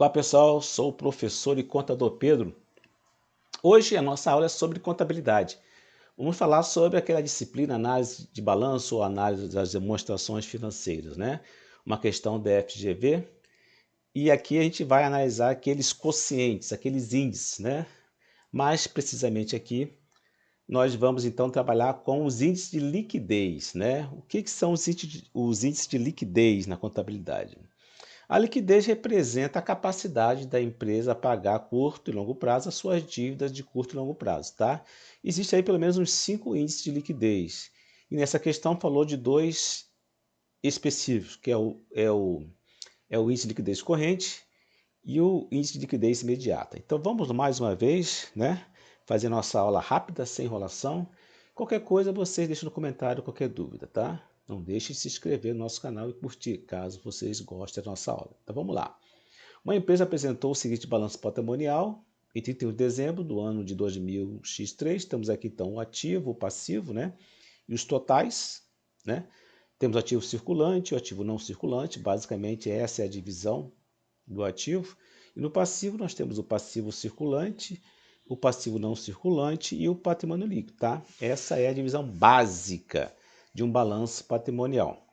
Olá pessoal, sou o professor e contador Pedro. Hoje a nossa aula é sobre contabilidade. Vamos falar sobre aquela disciplina análise de balanço ou análise das demonstrações financeiras, né? Uma questão da FGV. E aqui a gente vai analisar aqueles quocientes, aqueles índices, né? Mais precisamente aqui, nós vamos então trabalhar com os índices de liquidez, né? O que são os índices de liquidez na contabilidade? A liquidez representa a capacidade da empresa pagar a curto e longo prazo as suas dívidas de curto e longo prazo, tá? Existe aí pelo menos uns 5 índices de liquidez. E nessa questão falou de dois específicos, que é o índice de liquidez corrente e o índice de liquidez imediata. Então vamos mais uma vez, né? Fazer nossa aula rápida, sem enrolação. Qualquer coisa vocês deixem no comentário, qualquer dúvida, tá? Não deixe de se inscrever no nosso canal e curtir, caso vocês gostem da nossa aula. Então vamos lá. Uma empresa apresentou o seguinte balanço patrimonial em 31 de dezembro do ano de 2000x3. Temos aqui então o ativo, o passivo, né? E os totais, né? Temos o ativo circulante e o ativo não circulante. Basicamente essa é a divisão do ativo. E no passivo nós temos o passivo circulante, o passivo não circulante e o patrimônio líquido, tá? Essa é a divisão básica de um balanço patrimonial.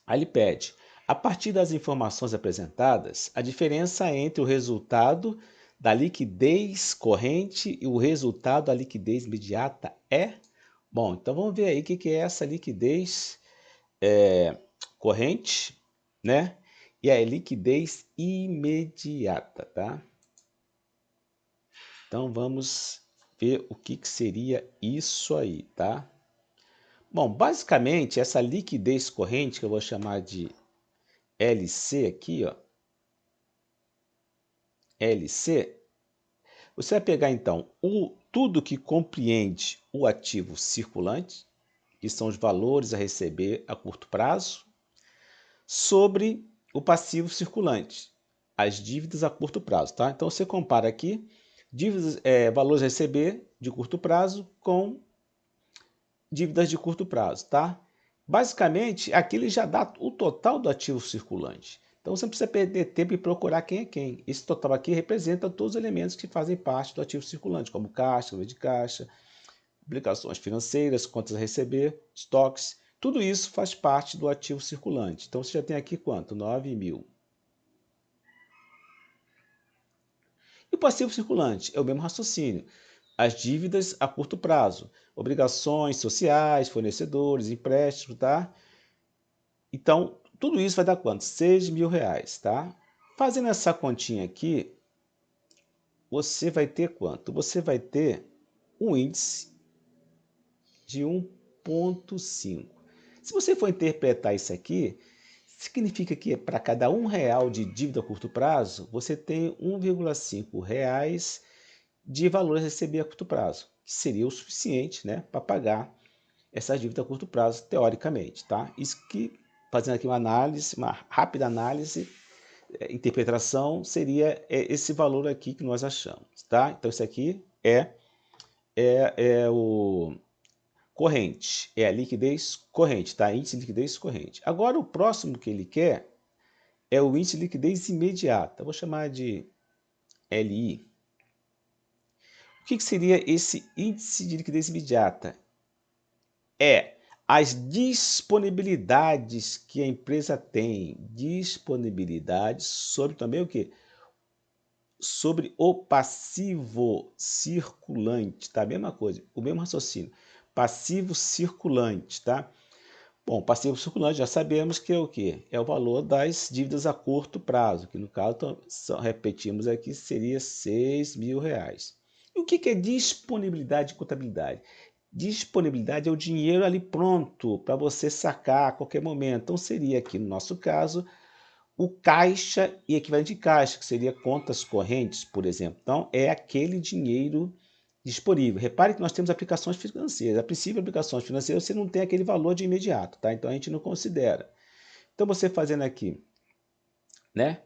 Aí ele pede, a partir das informações apresentadas, a diferença entre o resultado da liquidez corrente e o resultado da liquidez imediata é? Bom, então vamos ver aí o que é essa liquidez corrente, né? E a liquidez imediata, tá? Então vamos ver o que seria isso aí, tá? Bom, basicamente essa liquidez corrente, que eu vou chamar de LC aqui, ó, LC, você vai pegar então tudo que compreende o ativo circulante, que são os valores a receber a curto prazo, sobre o passivo circulante, as dívidas a curto prazo, tá? Então você compara aqui dívidas, valores a receber de curto prazo com dívidas de curto prazo, tá? Basicamente, aqui ele já dá o total do ativo circulante. Então você não precisa perder tempo e procurar quem é quem. Esse total aqui representa todos os elementos que fazem parte do ativo circulante, como caixa, livre de caixa, obrigações financeiras, contas a receber, estoques. Tudo isso faz parte do ativo circulante. Então você já tem aqui quanto? 9 mil. E o passivo circulante é o mesmo raciocínio. As dívidas a curto prazo, obrigações sociais, fornecedores, empréstimos, tá? Então, tudo isso vai dar quanto? 6 mil reais, tá? Fazendo essa continha aqui, você vai ter quanto? Você vai ter um índice de 1,5. Se você for interpretar isso aqui, significa que para cada R$ 1 de dívida a curto prazo, você tem 1,5 reais de valor a receber a curto prazo, que seria o suficiente, né, para pagar essa dívida a curto prazo, teoricamente, tá? Isso que, fazendo aqui uma análise, uma rápida análise, interpretação, seria esse valor aqui que nós achamos, tá? Então, isso aqui é o corrente, é a liquidez corrente, tá? Índice de liquidez corrente. Agora, o próximo que ele quer é o índice de liquidez imediata. Vou chamar de LI. O que seria esse índice de liquidez imediata? É as disponibilidades que a empresa tem, disponibilidades sobre também o quê? Sobre o passivo circulante, tá? A mesma coisa, o mesmo raciocínio. Passivo circulante, tá? Bom, passivo circulante já sabemos que é o quê? É o valor das dívidas a curto prazo, que no caso, repetimos aqui, seria 6 mil reais. E o que é disponibilidade e contabilidade? Disponibilidade é o dinheiro ali pronto para você sacar a qualquer momento. Então seria aqui, no nosso caso, o caixa e equivalente de caixa, que seria contas correntes, por exemplo. Então é aquele dinheiro disponível. Repare que nós temos aplicações financeiras. A princípio, aplicações financeiras, você não tem aquele valor de imediato, tá? Então a gente não considera. Então você fazendo aqui, né?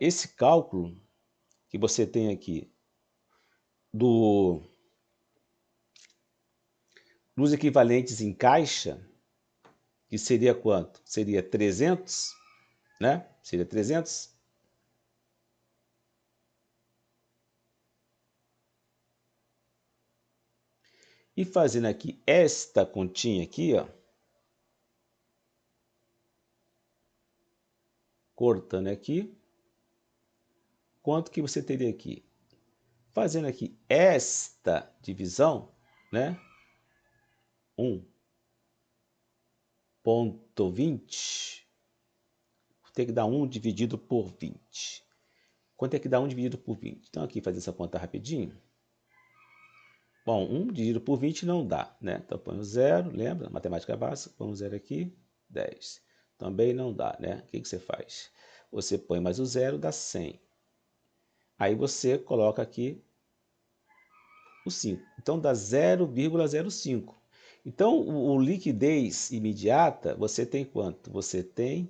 Esse cálculo que você tem aqui dos equivalentes em caixa, que seria quanto? Seria 300, né? Seria 300. E fazendo aqui esta continha aqui, ó, cortando aqui, quanto que você teria aqui? Fazendo aqui esta divisão, né? 1,20, tem que dar 1 dividido por 20. Quanto é que dá 1 dividido por 20? Então aqui, fazer essa conta rapidinho. Bom, 1 dividido por 20 não dá, né? Então põe o 0, lembra? Matemática básica, põe o 0 aqui, 10. Também não dá, né? O que você faz? Você põe mais o 0, dá 100. Aí você coloca aqui o 5. Então dá 0,05. Então o liquidez imediata, você tem quanto? Você tem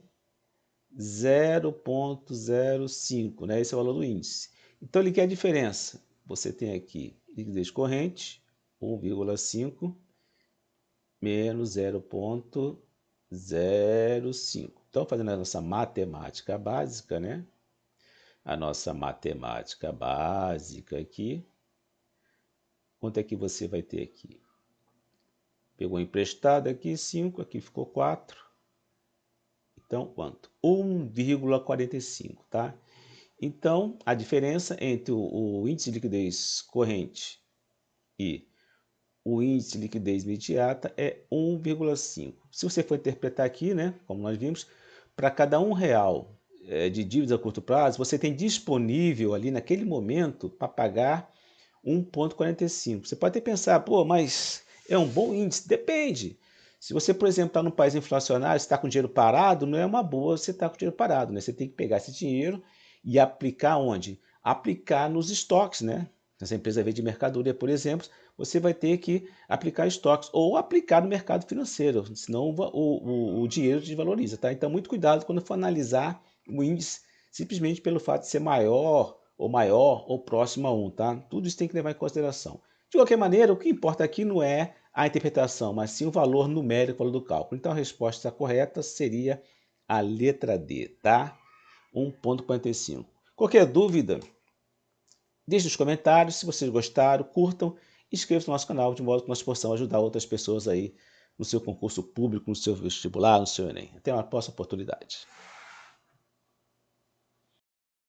0,05, né? Esse é o valor do índice. Então ele quer a diferença. Você tem aqui liquidez corrente, 1,5 menos 0,05. Então, fazendo a nossa matemática básica, né? A nossa matemática básica aqui. Quanto é que você vai ter aqui? Pegou emprestado aqui 5, aqui ficou 4. Então, quanto? 1,45, tá? Então, a diferença entre o índice de liquidez corrente e o índice de liquidez imediata é 1,5. Se você for interpretar aqui, né, como nós vimos, para cada R$1 de dívida a curto prazo, você tem disponível ali naquele momento para pagar 1,45. Você pode até pensar, pô, mas é um bom índice? Depende. Se você, por exemplo, está num país inflacionário, está com dinheiro parado, não é uma boa você estar com dinheiro parado, né? Você tem que pegar esse dinheiro e aplicar onde? Aplicar nos estoques, né? Essa empresa vende mercadoria, por exemplo, você vai ter que aplicar estoques ou aplicar no mercado financeiro, senão o dinheiro desvaloriza, tá? Então, muito cuidado quando for analisar o índice simplesmente pelo fato de ser maior ou próximo a 1, tá? Tudo isso tem que levar em consideração. De qualquer maneira, o que importa aqui não é a interpretação, mas sim o valor numérico, o valor do cálculo. Então, a resposta correta seria a letra D, tá? 1,45. Qualquer dúvida, deixe nos comentários. Se vocês gostaram, curtam, inscrevam-se no nosso canal, de modo que nós possamos ajudar outras pessoas aí no seu concurso público, no seu vestibular, no seu Enem. Até uma próxima oportunidade.